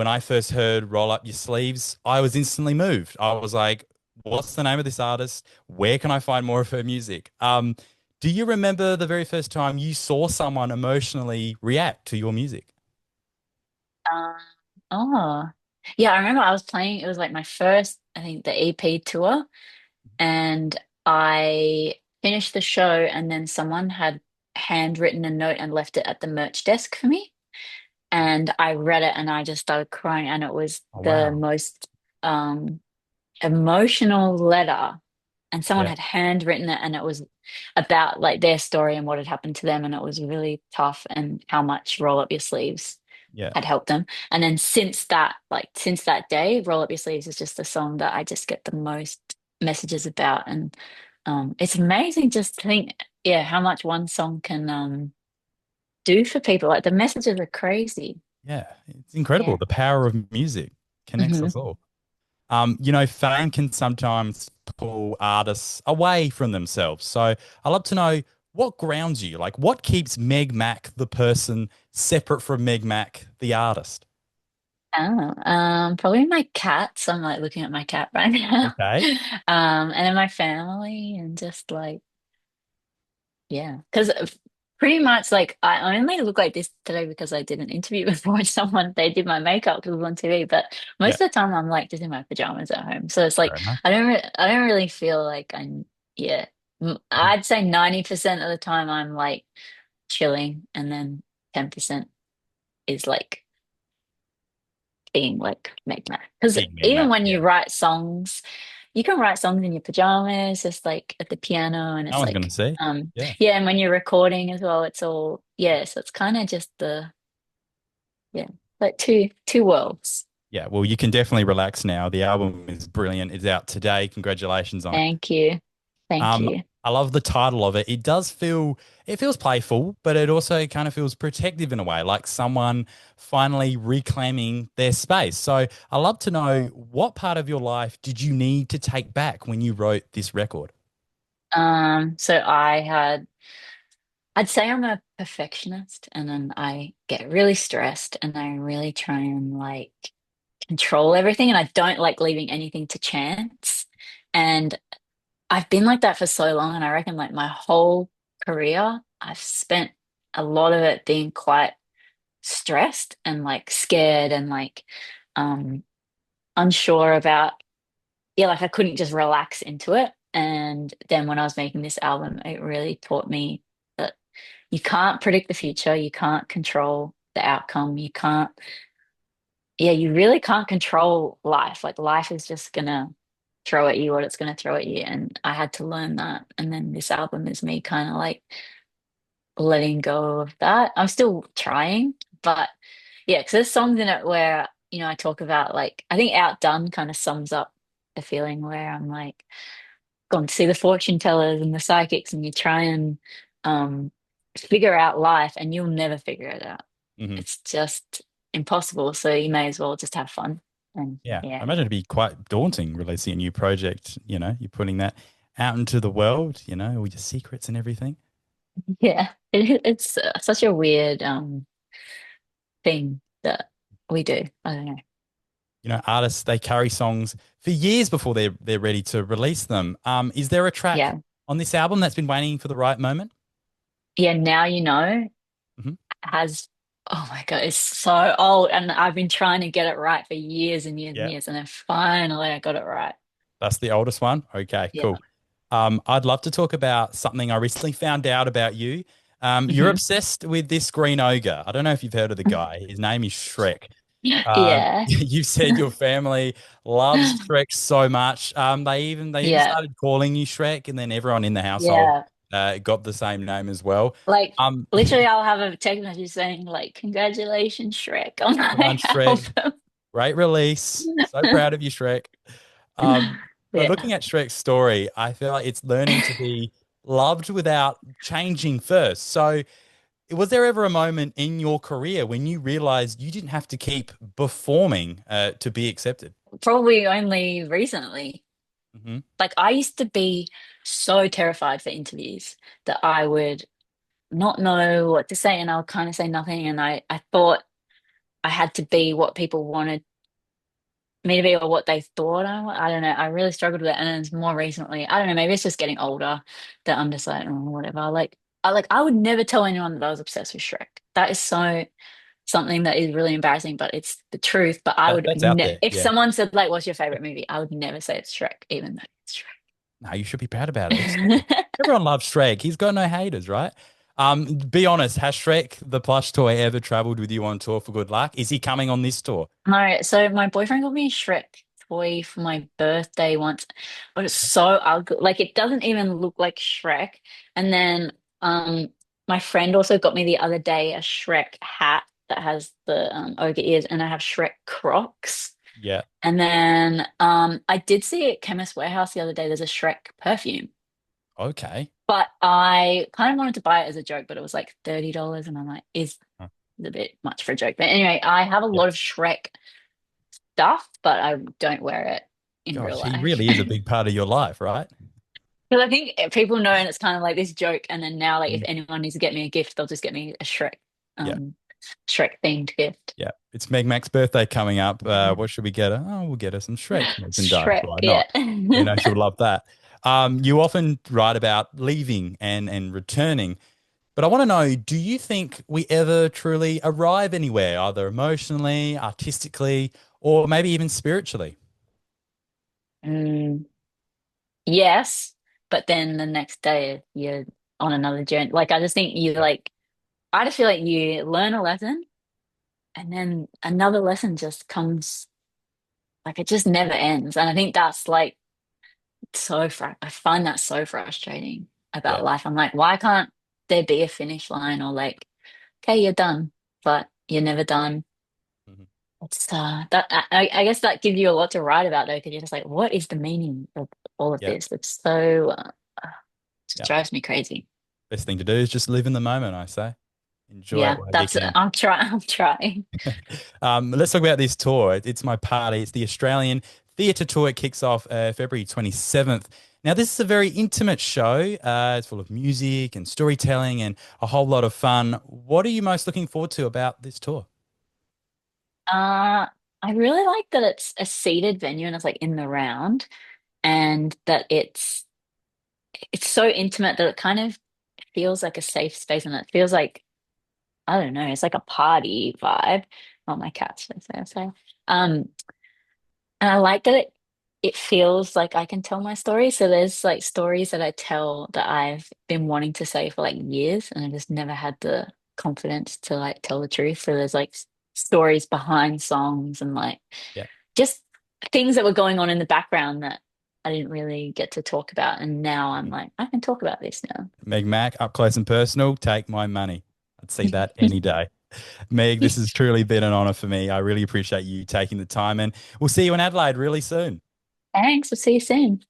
when I first heard Roll Up Your Sleeves, I was instantly moved. I was like, what's the name of this artist? Where can I find more of her music? Do you remember the very first time you saw someone emotionally react to your music? Um, oh, yeah, I remember I was playing, it was like my first, I think, the EP tour, and I finished the show, and then someone had handwritten a note and left it at the merch desk for me. And I read it and I just started crying, and it was Oh, the wow. most emotional letter. And someone Yeah. had handwritten it, and it was about like their story and what had happened to them, and it was really tough, and how much Roll Up Your Sleeves Yeah. had helped them. And then since that, like since that day, Roll Up Your Sleeves is just the song that I just get the most messages about. And it's amazing just to think, yeah, how much one song can do for people. Like the messages are crazy. Yeah. It's incredible. Yeah. The power of music connects Hmm. us all. Fame can sometimes pull artists away from themselves. So I'd love to know what grounds you, like what keeps Meg Mac the person separate from Meg Mac the artist? Oh, probably my cats. I'm like looking at my cat right now. Okay. And then my family, and just like, yeah, because pretty much like I only look like this today because I did an interview before someone, they did my makeup because it was on TV. But Yeah. most of the time I'm like just in my pajamas at home. So it's Fair like enough. I don't really feel like I'm, yeah. I'd say 90% of the time I'm like chilling, and then 10% is like being like Meg Mac. Because Being Meg even Mac. when you Yeah. write songs, you can write songs in your pajamas, just like at the piano, and I it's was going to like, say. Yeah. yeah, and when you're recording as well, it's all, yeah, so it's kind of just the, yeah, like two worlds. Yeah. Well, you can definitely relax now. The album is brilliant. It's out today. Congratulations on it. Thank you. Thank Um, you. I love the title of it. It feels playful, but it also kind of feels protective in a way, like someone finally reclaiming their space. So I love to know what part of your life did you need to take back when you wrote this record? So I'd say I'm a perfectionist, and then I get really stressed, and I really try and like control everything, and I don't like leaving anything to chance. And I've been like that for so long, and I reckon like my whole career, I've spent a lot of it being quite stressed and like scared, and like um unsure about, yeah, like I couldn't just relax into it. And then when I was making this album, it really taught me that you can't predict the future, you can't control the outcome, you can't, yeah, you really can't control life. Like life is just gonna throw at you what it's gonna throw at you. And I had to learn that. And then this album is me kind of like letting go of that. I'm still trying, but yeah, because there's songs in it where, I talk about like, I think Outdone kind of sums up the feeling where I'm like, gone to see the fortune tellers and the psychics, and you try and um figure out life, and you'll never figure it out. Hmm. It's just impossible. So you may as well just have fun. And Yeah, I yeah. imagine it'd be quite daunting releasing a new project. You're putting that out into the world, all your secrets and everything. Yeah. It's such a weird thing that we do. I don't know. Artists they carry songs for years before they're ready to release them. Is there a track Yeah. on this album that's been waiting for the right moment? Yeah, Now You Know Hmm. has, oh my God, it's so old. And I've been trying to get it right for years and years and Yeah, years. And then finally I got it right. that's the oldest one. Okay, Yeah. cool. I'd love to talk about something I recently found out about you. You're Hmm. obsessed with this green ogre. I don't know if you've heard of the guy. His name is Shrek. Yeah. You've said your family loves Shrek so much. They even Yeah. started calling you Shrek, and then everyone in the household Yeah. got the same name as well. Like Um, literally I'll have a text message saying like, congratulations, Shrek, on well done, my Shrek. album. Great release. So proud of you, Shrek. But Yeah. looking at Shrek's story, I feel like it's learning to be loved without changing first. So, was there ever a moment in your career when you realized you didn't have to keep performing to be accepted? Probably only recently. Hmm. Like I used to be so terrified for interviews that I would not know what to say, and I'll kind of say nothing. And I thought I had to be what people wanted me to be or what they thought I don't know. I really struggled with it. And then it's more recently, I don't know, maybe it's just getting older that I'm just like, oh, whatever. I would never tell anyone that I was obsessed with Shrek. That is so something that is really embarrassing, but it's the truth. But I would That's out ne there. if Yeah. someone said like, "What's your favorite movie?" I would never say it's Shrek, even though it's No, you should be proud about it. Shrek. Everyone loves Shrek. He's got no haters, right? Be honest, has Shrek the plush toy ever traveled with you on tour for good luck? Is he coming on this tour? No, so my boyfriend got me a Shrek toy for my birthday once, but it's so ugly. Like it doesn't even look like Shrek. And then my friend also got me the other day a Shrek hat that has the ogre ears, and I have Shrek Crocs. Yeah. And then I did see at Chemist Warehouse the other day there's a Shrek perfume. Okay. But I kind of wanted to buy it as a joke, but it was like $30 and I'm like, is Huh. a bit much for a joke. But anyway, I have a Yeah. lot of Shrek stuff, but I don't wear it in real Gosh, he life. really is a big part of your life, right? Because I think people know, and it's kind of like this joke. And then now, like, if Mm. anyone needs to get me a gift, they'll just get me a Yeah. um, Shrek themed gift. Yeah. It's Meg Mac's birthday coming up. What should we get her? Oh, we'll get her some Shrek merchandise. Shrek, Why yeah. not? She'll love that. You often write about leaving and returning. But I want to know, do you think we ever truly arrive anywhere, either emotionally, artistically, or maybe even spiritually? Mm, yes, but then the next day you're on another journey. Like, I just think you Yeah. like, I just feel like you learn a lesson, and then another lesson just comes. Like, it just never ends. And I think that's like I find that so frustrating Yeah. about life. I'm like, why can't there be a finish line or like, okay, you're done, but you're never done. Mhm. It's that I guess that gives you a lot to write about though, because you're just like, what is the meaning of all of Yeah. this? It's so just Yeah. drives me crazy. Best thing to do is just live in the moment, I say. Enjoy it Yeah, while you that's can. I'm trying. I'm trying. Let's talk about this tour. It's my party. It's the Australian Theatre Tour. It kicks off February 27th. Now, this is a very intimate show. It's full of music and storytelling and a whole lot of fun. What are you most looking forward to about this tour? I really like that it's a seated venue and it's like in the round, and that it's so intimate that it kind of feels like a safe space, and it feels like I don't know, it's like a party vibe. Oh, my cat's so. Um, and I like that it feels like I can tell my story. So there's like stories that I tell that I've been wanting to say for like years, and I just never had the confidence to like tell the truth. So there's like stories behind songs and like Yeah. just things that were going on in the background that I didn't really get to talk about. And now I'm Mhm. like, I can talk about this now. Meg Mac, up close and personal, take my money. I'd see that any day. Meg, this has truly been an honor for me. I really appreciate you taking the time, and we'll see you in Adelaide really soon. Thanks. We'll see you soon.